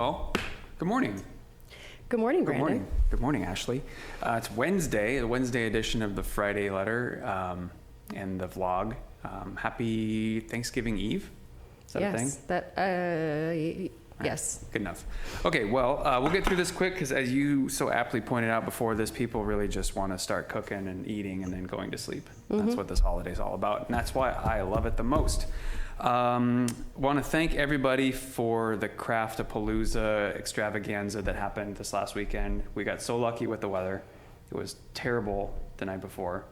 Well, good morning. Good morning, Good Brandon. morning. Good morning, Ashley. It's Wednesday, the Wednesday edition of the Friday letter and the vlog. Happy Thanksgiving Eve. Is that a thing? Yes. Good enough. Okay, well, we'll get through this quick because as you so aptly pointed out before this, people really just want to start cooking and eating and then going to sleep. That's what this holiday is all about, and that's why I love it the most. Want to thank everybody for the Craft-a-Palooza extravaganza that happened this last weekend. We got so lucky with the weather. It was terrible the night before,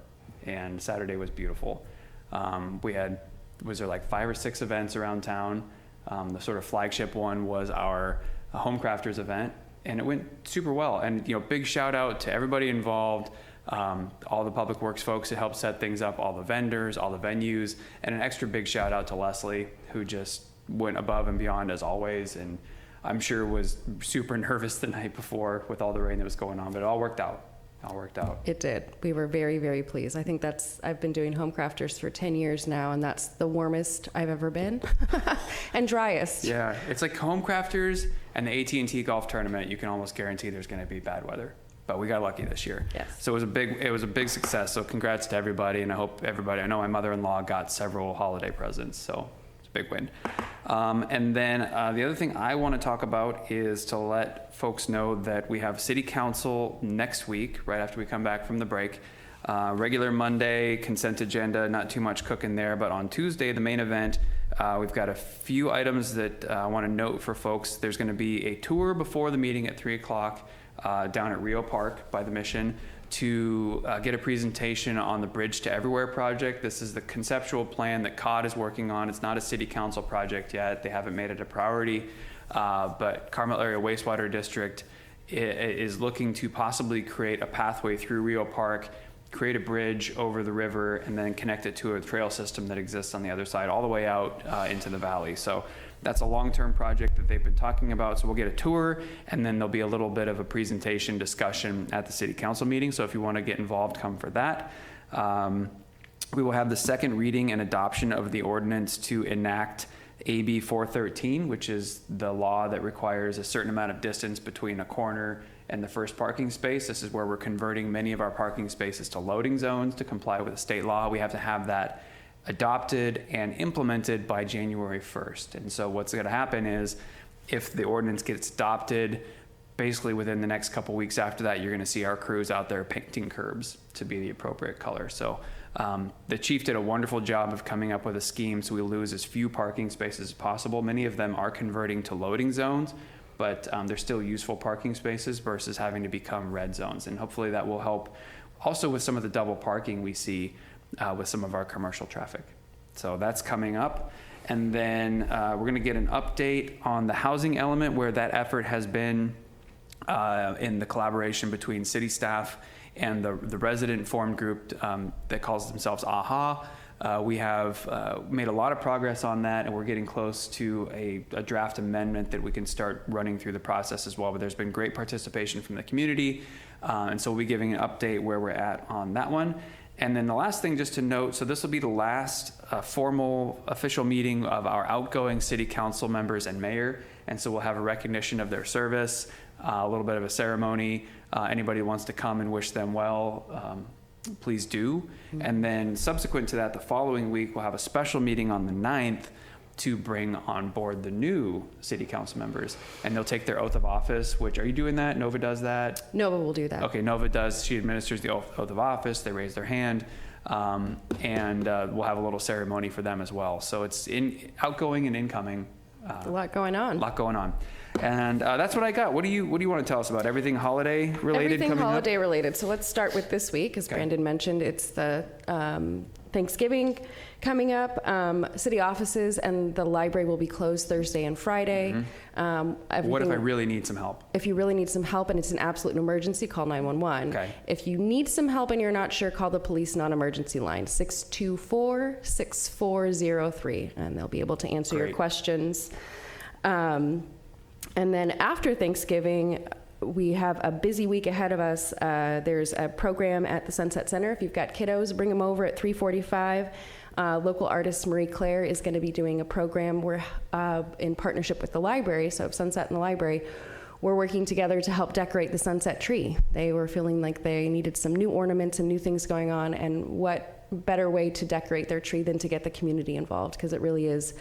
and Saturday was beautiful. Was there like 5 or 6 events around town? The sort of flagship one was our Home Crafters event, and it went super well. And big shout out to everybody involved. All the public works folks that helped set things up, all the vendors, all the venues, and an extra big shout out to Leslie, who just went above and beyond as always, and I'm sure was super nervous the night before with all the rain that was going on, but it all worked out. It did. We were very, very pleased. I think I've been doing Home Crafters for 10 years now, and that's the warmest I've ever been and driest. Yeah, it's like Home Crafters and the AT&T golf tournament. You can almost guarantee there's going to be bad weather. But we got lucky this year. Yes. So it was a big success. So congrats to everybody, and I hope everybody. I know my mother-in-law got several holiday presents, so it's a big win. And then the other thing I want to talk about is to let folks know that we have City Council next week, right after we come back from the break. Regular Monday consent agenda, not too much cooking there. But on Tuesday, the main event, we've got a few items that I want to note for folks. There's going to be a tour before the meeting at 3 o'clock. Down at Rio Park by the Mission to get a presentation on the Bridge to Everywhere project. This is the conceptual plan that COD is working on. It's not a city council project yet. They haven't made it a priority, but Carmel Area Wastewater District is looking to possibly create a pathway through Rio Park, create a bridge over the river, and then connect it to a trail system that exists on the other side all the way out into the valley. So that's a long-term project that they've been talking about. So we'll get a tour, and then there'll be a little bit of a presentation discussion at the city council meeting. So if you want to get involved, come for that. We will have the second reading and adoption of the ordinance to enact AB 413, which is the law that requires a certain amount of distance between a corner and the first parking space. This is where we're converting many of our parking spaces to loading zones to comply with the state law. We have to have that adopted and implemented by January 1st. And so what's going to happen is if the ordinance gets adopted, basically within the next couple weeks after that, you're going to see our crews out there painting curbs to be the appropriate color. So the chief did a wonderful job of coming up with a scheme so we lose as few parking spaces as possible. Many of them are converting to loading zones, but they're still useful parking spaces versus having to become red zones. And hopefully that will help also with some of the double parking we see with some of our commercial traffic. So that's coming up. And then we're going to get an update on the housing element, where that effort has been in the collaboration between city staff and the resident formed group that calls themselves AHA. We have made a lot of progress on that, and we're getting close to a draft amendment that we can start running through the process as well. But there's been great participation from the community, and so we'll be giving an update where we're at on that one. And then the last thing just to note, so this will be the last formal official meeting of our outgoing city council members and mayor. And so we'll have a recognition of their service, a little bit of a ceremony. Anybody who wants to come and wish them well, please do. And then subsequent to that, the following week, we'll have a special meeting on the 9th to bring on board the new city council members, and they'll take their oath of office. Which, are you doing that? Nova does that? Nova will do that. Okay, Nova does. She administers the oath of office. They raise their hand, and we'll have a little ceremony for them as well. So it's outgoing and incoming. A lot going on. And that's what I got. What do you want to tell us about? Everything holiday related? Everything holiday related. So let's start with this week. As Brandon mentioned, it's the Thanksgiving coming up. City offices and the library will be closed Thursday and Friday. What if I really need some help? If you really need some help and it's an absolute emergency, call 911. Okay. If you need some help and you're not sure, call the police non-emergency line, 624-6403, and they'll be able to answer your questions. And then after Thanksgiving, we have a busy week ahead of us. There's a program at the Sunset Center. If you've got kiddos, bring them over at 3:45. Local artist Marie Claire is going to be doing a program where, in partnership with the library, so Sunset and the library, we're working together to help decorate the sunset tree. They were feeling like they needed some new ornaments and new things going on, and what better way to decorate their tree than to get the community involved, because it really is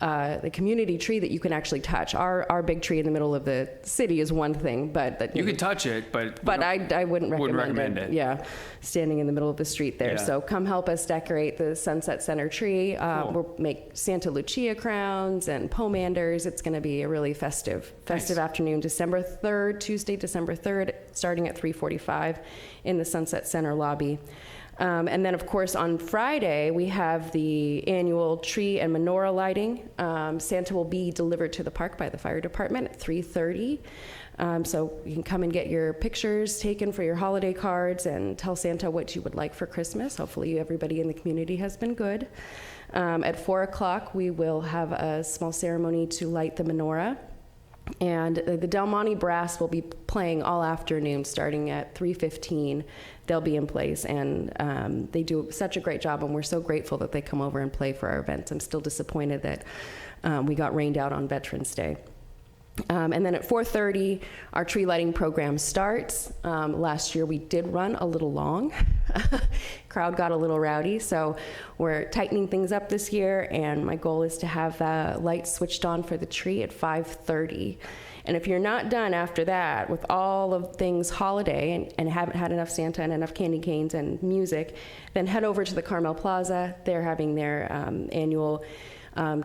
the community tree that you can actually touch. Our big tree in the middle of the city is one thing, but that You could touch it, but I wouldn't recommend it. Yeah, standing in the middle of the street there. Yeah. So come help us decorate the Sunset Center tree. Cool. We'll make Santa Lucia crowns and pomanders. It's going to be a really festive Nice. afternoon, December 3rd, Tuesday, December 3rd, starting at 3:45 in the Sunset Center lobby. And then, of course, on Friday, we have the annual tree and menorah lighting. Santa will be delivered to the park by the fire department at 3:30. So you can come and get your pictures taken for your holiday cards and tell Santa what you would like for Christmas. Hopefully everybody in the community has been good. At 4 o'clock, we will have a small ceremony to light the menorah. And the Del Monte Brass will be playing all afternoon, starting at 3:15. They'll be in place, and they do such a great job, and we're so grateful that they come over and play for our events. I'm still disappointed that we got rained out on Veterans Day. And then at 4:30, our tree lighting program starts. Last year we did run a little long. Crowd got a little rowdy, so we're tightening things up this year, and my goal is to have the lights switched on for the tree at 5:30. And if you're not done after that with all of things holiday and haven't had enough Santa and enough candy canes and music, then head over to the Carmel Plaza. They're having their annual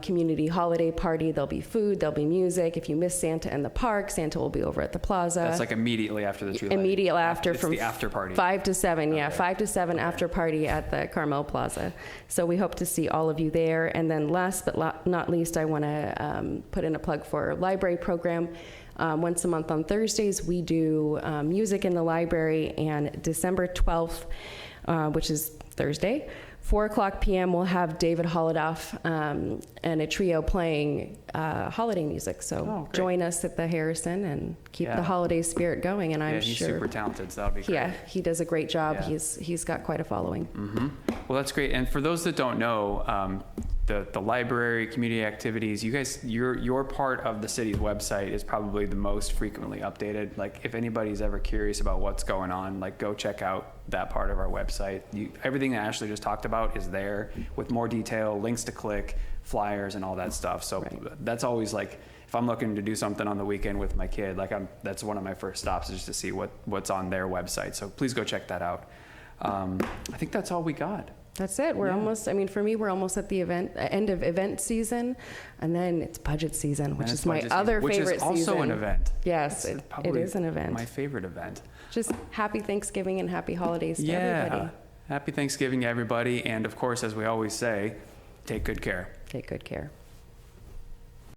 community holiday party. There'll be food, there'll be music. If you miss Santa in the park, Santa will be over at the plaza. That's like immediately after the tree lighting. Immediately after, It's from the after party. 5 to 7, yeah, Okay. 5 to 7 after party at the Carmel Plaza. So we hope to see all of you there. And then last but not least, I want to put in a plug for our library program. Once a month on Thursdays, we do music in the library, and December 12th, which is Thursday, 4 o'clock p.m., we'll have David Holodoff and a trio playing holiday music. So great. join us at the Harrison and keep Yeah. the holiday spirit going. And I'm He's sure, super talented, so that'll be great. yeah, he does a great job. Yeah. He's got quite a following. Well, that's great. And for those that don't know, the library, community activities, you guys, your part of the city's website is probably the most frequently updated. Like, if anybody's ever curious about what's going on, like, go check out that part of our website. Everything that Ashley just talked about is there with more detail, links to click, flyers, and all that stuff. So that's always like, if I'm looking to do something on the weekend with my kid, like that's one of my first stops, is just to see what's on their website. So please go check that out. I think that's all we got. That's it. We're almost, I mean, for me, we're almost at the end of event season, and then it's budget season, which And is it's my budget other season, favorite season. which is also an event. Yes, It's it probably is an event. My favorite event. Just happy Thanksgiving and happy holidays to everybody. Happy Thanksgiving, everybody. And of course, as we always say, take good care. Take good care.